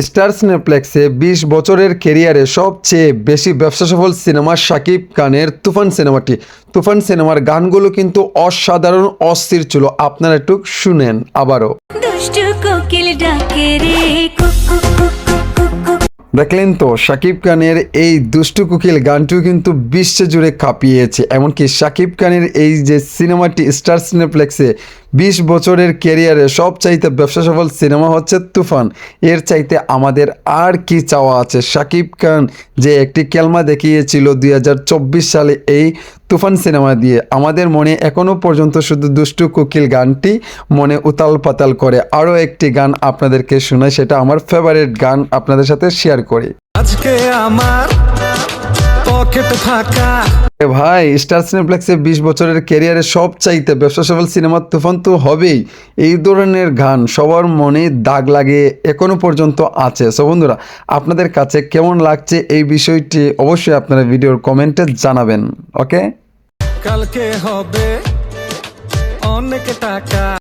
Star সিনেপ্লেক্সে ২০ বছরের ক্যারিয়ারে সবচেয়ে বেশি ব্যবসা সফল সিনেমা শাকিব খানের তুফান সিনেমাটি। তুফান সিনেমার গানগুলো কিন্তু অসাধারণ, অস্থির ছিল। আপনারা একটু শুনেন আবারও। দুষ্টু কোকিল ডাকে রে cook cook cook cook cook cook. দেখলেন তো, শাকিব খানের এই দুষ্টু কোকিল গানটিও কিন্তু বিশ্ব জুড়ে কাঁপিয়েছে। এমনকি শাকিব খানের এই যে সিনেমাটি স্টার সিনেপ্লেক্সে ২০ বছরের ক্যারিয়ারে সবচাইতে ব্যবসা সফল সিনেমা হচ্ছে তুফান। এর চাইতে আমাদের আর কি চাওয়া আছে? শাকিব খান যে একটি কেলমা দেখিয়েছিল ২০২৪ সালে এই তুফান সিনেমা দিয়ে, আমাদের মনে এখনও পর্যন্ত শুধু দুষ্টু কোকিল গানটি মনে উতাল পাতাল করে। আরও একটি গান আপনাদেরকে শোনাই, সেটা আমার ফেভারিট গান, আপনাদের সাথে শেয়ার করি। আজকে আমার পকেট ফাঁকা। ভাই, স্টার সিনেপ্লেক্সে ২০ বছরের ক্যারিয়ারে সবচাইতে ব্যবসা সফল সিনেমা তুফান তো হবেই। এই ধরনের গান সবার মনে দাগ লাগে এখনো পর্যন্ত আছে। সো বন্ধুরা, আপনাদের কাছে কেমন লাগছে এই বিষয়টি অবশ্যই আপনারা ভিডিওর কমেন্টে জানাবেন। ওকে। কালকে হবে অনেক টাকা।